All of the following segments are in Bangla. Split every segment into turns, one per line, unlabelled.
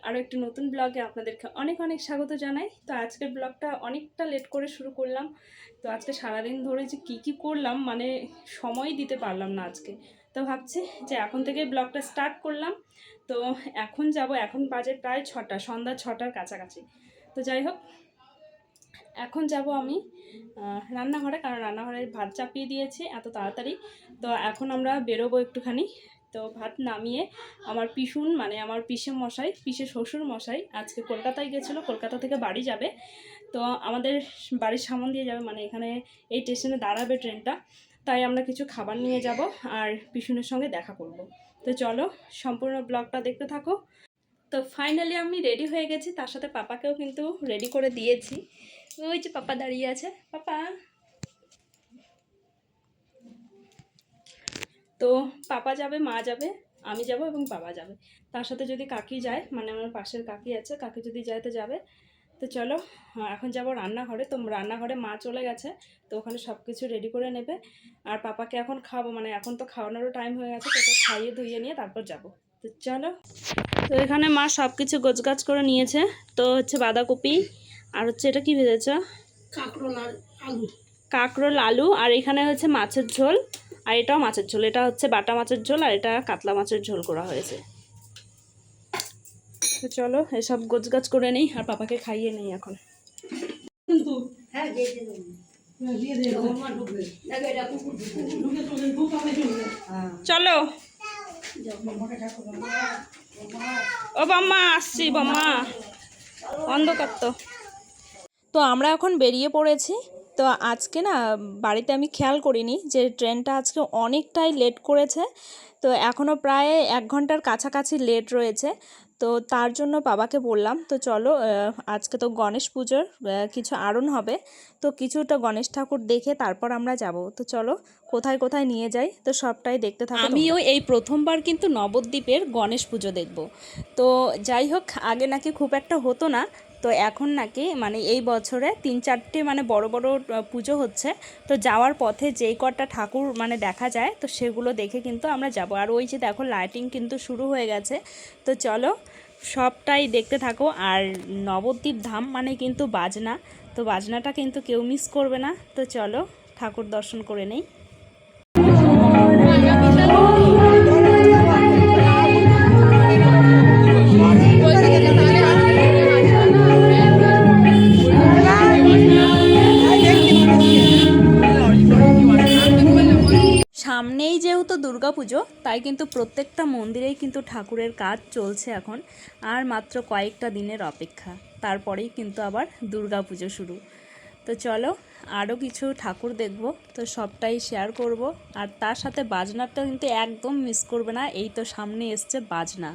আরও একটি নতুন ব্লগে আপনাদেরকে অনেক অনেক স্বাগত জানাই। তো আজকের ব্লগটা অনেকটা লেট করে শুরু করলাম। তো আজকে সারাদিন ধরে যে কী করলাম মানে সময় দিতে পারলাম না আজকে। তো ভাবছি যে এখন থেকে ব্লগটা স্টার্ট করলাম। তো এখন যাব, এখন বাজে প্রায় 6টা, সন্ধ্যা 6টার কাছাকাছি। তো যাই হোক, এখন যাব আমি রান্নাঘরে, কারণ রান্নাঘরে ভাত চাপিয়ে দিয়েছি এত তাড়াতাড়ি। তো এখন আমরা বেরোবো একটুখানি। তো ভাত নামিয়ে আমার পিসুন মানে আমার পিসে শ্বশুর মশাই আজকে কলকাতায় গেছিলো, কলকাতা থেকে বাড়ি যাবে। তো আমাদের বাড়ির সামনে দিয়ে যাবে, মানে এখানে এই স্টেশনে দাঁড়াবে ট্রেনটা। তাই আমরা কিছু খাবার নিয়ে যাব আর পিসুনের সঙ্গে দেখা করব। তো চলো সম্পূর্ণ ব্লগটা দেখতে থাকো। তো ফাইনালি আমি রেডি হয়ে গেছি, তার সাথে পাপাকেও কিন্তু রেডি করে দিয়েছি। ওই যে পাপা দাঁড়িয়ে আছে। পাপা, তো পাপা যাবে, মা যাবে, আমি যাব এবং বাবা যাবে। তার সাথে যদি কাকি যায়, মানে আমার পাশের কাকি আছে, কাকি যদি যায় তো যাবে। তো চলো এখন যাব রান্নাঘরে। তো রান্নাঘরে মা চলে গেছে, তো ওখানে সব কিছু রেডি করে নেবে। আর পাপাকে এখন খাবো, মানে এখন তো খাওয়ানোরও টাইম হয়ে গেছে, তো খাইয়ে ধুইয়ে নিয়ে তারপর যাব। তো চলো। তো এখানে মা সব কিছু গোছগাছ করে নিয়েছে। তো হচ্ছে বাঁধাকপি, আর হচ্ছে এটা কি ভেজেছ? কাঁকরোল আলু, আর এখানে হচ্ছে মাছের ঝোল, আর এটাও মাছের ঝোল। এটা হচ্ছে বাটা মাছের ঝোল, আর এটা কাতলা মাছের ঝোল করা হয়েছে। তো চলো এসব গোছগাছ করে নেই আর পাপাকে খাইয়ে নেই এখন। চলো ও বাম্মা, আসছি বাম্মা, অন্ধকার তো। তো আমরা এখন বেরিয়ে পড়েছি। তো আজকে না বাড়িতে আমি খেয়াল করিনি যে ট্রেনটা আজকে অনেকটাই লেট করেছে। তো এখনও প্রায় 1 ঘন্টার কাছাকাছি লেট রয়েছে। তো তার জন্য বাবাকে বললাম, তো চলো আজকে তো গণেশ পুজোর কিছু আরণ হবে, তো কিছুটা গণেশ ঠাকুর দেখে তারপর আমরা যাব। তো চলো কোথায় কোথায় নিয়ে যাই, তো সবটাই দেখতে থাকো। আমিও এই প্রথমবার কিন্তু নবদ্বীপের গণেশ পুজো দেখব। তো যাই হোক, আগে নাকি খুব একটা হতো না, তো এখন নাকি মানে এই বছরে 3-4টে মানে বড় বড় পুজো হচ্ছে। তো যাওয়ার পথে যেই কটা ঠাকুর মানে দেখা যায়, তো সেগুলো দেখে কিন্তু আমরা যাব। আর ওই যে দেখো লাইটিং কিন্তু শুরু হয়ে গেছে। তো চলো সবটাই দেখতে থাকো। আর নবদ্বীপ ধাম মানে কিন্তু বাজনা, তো বাজনাটা কিন্তু কেউ মিস করবে না। তো চলো ঠাকুর দর্শন করে নেই। সামনেই যেহেতু দুর্গাপুজো, তাই কিন্তু প্রত্যেকটা মন্দিরেই কিন্তু ঠাকুরের কাজ চলছে এখন। আর মাত্র কয়েকটা দিনের অপেক্ষা, তারপরেই কিন্তু আবার দুর্গাপুজো শুরু। তো চলো আরও কিছু ঠাকুর দেখব, তো সবটাই শেয়ার করব। আর তার সাথে বাজনাটা কিন্তু একদম মিস করবে না। এই তো সামনে এসছে বাজনা।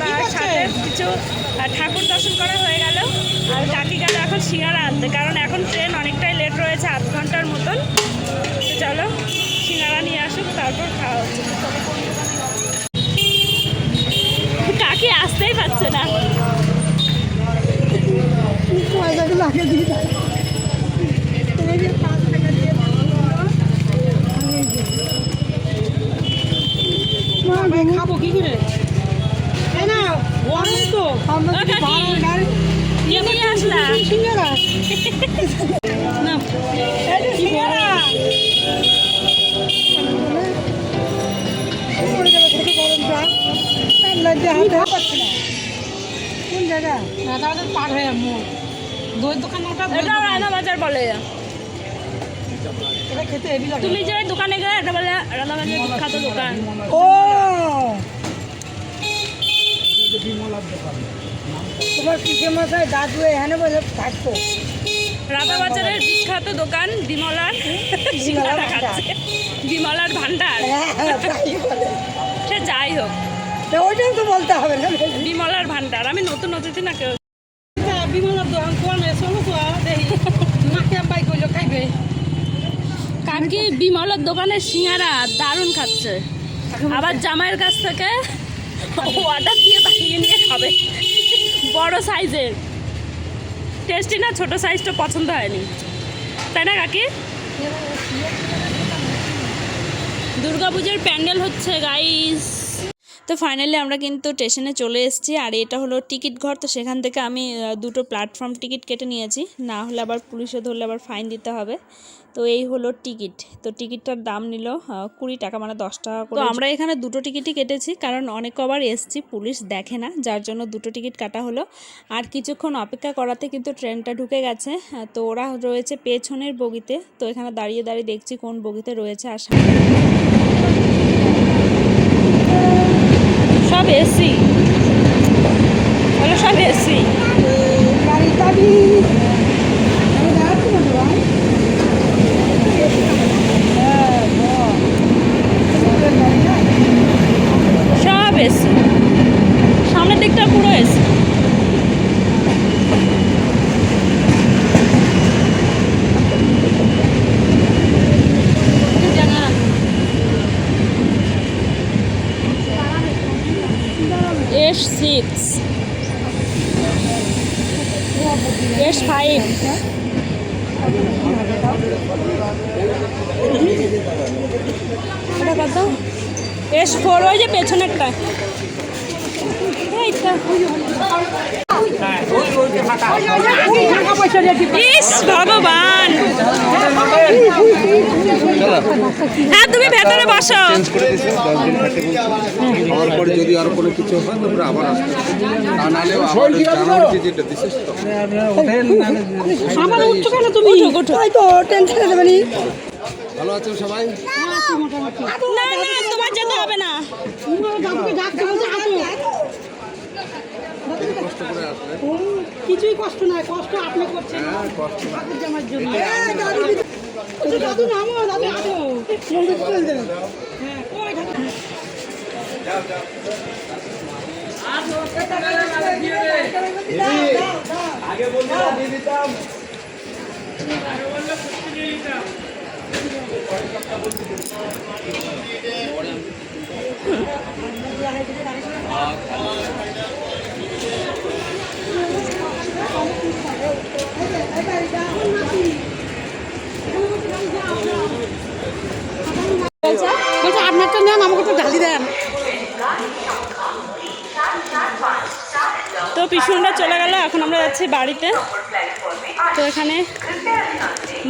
তার সাথে কিছু ঠাকুর দর্শন করা হয়ে গেল। আর কাকি গেল এখন সিঙ্গারা আনতে, কারণ এখন ট্রেন অনেকটাই লেট রয়েছে, আধ ঘন্টার মতন। তো চলো সিঙ্গারা নিয়ে আসুক, তারপর খাওয়া হচ্ছে। কাকি আসতেই পারছে না।
খাবো কি করে? কোন জায়গা পার হয়ে দইয়ের দোকান
রানাবাজার বলে।
এটা খেতে হেভি লাগে।
তুমি যে দোকানে গেলে এটা বলে রানাবাজার বিখ্যাত দোকান।
ও তোমার পিঠে মশাই দাদু এখানে বলে থাকতো।
রানাবাজারের বিখ্যাত দোকান বিমলার সিঙ্গারা খাচ্ছে, বিমলার ভান্ডার। সে যাই হোক,
ওইটাই তো বলতে হবে না,
বিমলার ভান্ডার। আমি নতুন অতিথি না কেউ।
বিমলার দোকান কোয়ানে চলো তো দেখি মাকে বাই কইলো খাইবে।
কাকি বিমলার দোকানের সিঙ্গারা দারুণ খাচ্ছে, আবার জামাইয়ের কাছ থেকে অর্ডার দিয়ে বানিয়ে নিয়ে খাবে। বড় সাইজের, টেস্টি না, ছোট সাইজটা পছন্দ হয়নি, তাই না কাকি? দুর্গাপুজোর প্যান্ডেল হচ্ছে গাইস। তো ফাইনালি আমরা কিন্তু স্টেশনে চলে এসেছি, আর এটা হলো টিকিট ঘর। তো সেখান থেকে আমি দুটো প্ল্যাটফর্ম টিকিট কেটে নিয়েছি, না হলে আবার পুলিশে ধরলে আবার ফাইন দিতে হবে। তো এই হলো টিকিট। তো টিকিটটার দাম নিল 20 টাকা, মানে 10 টাকা করে। তো আমরা এখানে দুটো টিকিটই কেটেছি, কারণ অনেক কবার এসছি, পুলিশ দেখে না, যার জন্য দুটো টিকিট কাটা হলো। আর কিছুক্ষণ অপেক্ষা করাতে কিন্তু ট্রেনটা ঢুকে গেছে। তো ওরা রয়েছে পেছনের বগিতে। তো এখানে দাঁড়িয়ে দাঁড়িয়ে দেখছি কোন বগিতে রয়েছে। আর সব এসি বলো, সব এসি। সব এসি, সামনের দিকটা পুরো এসি। S6 S5 এটা কত? S4 ওই যে পেছনেরটা। ইস ভগবান, হ্যাঁ তুমি ভেতরে বসো।
যদি আর কোনো কিছু হয় তোমরা আবার আসবে, তা নাহলে যেটা দিছিস তো
আমার উঠছো কেন তুমি? তাই তো টেনশন নেবে নি।
ভালো আছো সবাই?
না না, তোমার যেতে হবে না।
দাদুকে ডাকতে বলছে আসো।
কষ্ট করে আসবে,
কিছুই কষ্ট নয়, কষ্ট আপনি করছেন ঠাকুর জামার জন্য। দাদু নামো, দাদু আসো, মন্দির চলে যাবে। হ্যাঁ কই ঠাকুর আগে বলতে দিয়ে দিতাম। বলছে আপনারটা নেন, আমাকে তো ঢালি দেন।
তো পিছনটা চলে গেল, এখন আমরা যাচ্ছি বাড়িতে। তো এখানে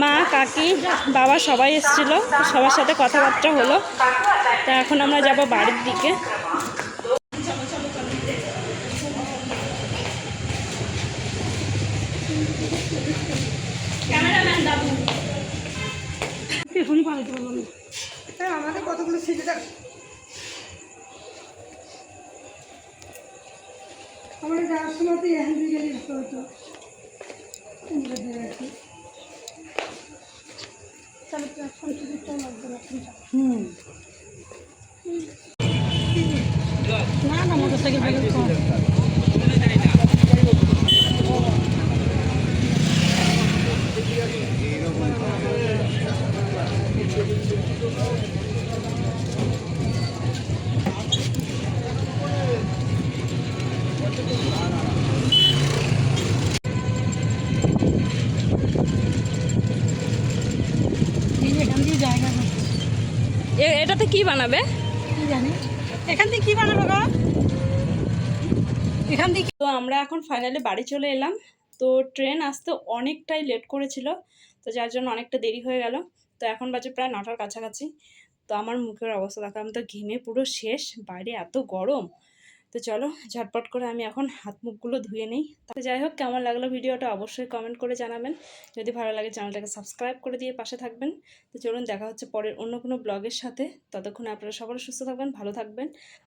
মা, কাকি, বাবা সবাই এসেছিল, সবার সাথে কথাবার্তা হলো। তা এখন আমরা যাব বাড়ির দিকে।
আমাদের কতগুলো সিটে দেখ, আমাদের যাওয়ার সময় তো এখান থেকে যেতে হতো। না না মোটরসাইকেল ফেলে কম। এই যে এখান দিয়ে জায়গা আছে।
এটাতে কি বানাবে?
কি জানি এখান থেকে কি বানাবো গো? এখান থেকে
তো আমরা এখন ফাইনালি বাড়ি চলে এলাম। তো ট্রেন আসতে অনেকটাই লেট করেছিল, তো যার জন্য অনেকটা দেরি হয়ে গেল। তো এখন বাজে প্রায় 9টার কাছাকাছি। তো আমার মুখের অবস্থা দেখো, আমি তো ঘেমে পুরো শেষ, বাইরে এত গরম। তো চলো ঝটপট করে আমি এখন হাত মুখগুলো ধুয়ে নিই। তো যাই হোক, কেমন লাগলো ভিডিওটা অবশ্যই কমেন্ট করে জানাবেন। যদি ভালো লাগে চ্যানেলটাকে সাবস্ক্রাইব করে দিয়ে পাশে থাকবেন। তো চলুন দেখা হচ্ছে পরের অন্য কোনো ব্লগের সাথে। ততক্ষণে আপনারা সকলে সুস্থ থাকবেন, ভালো থাকবেন।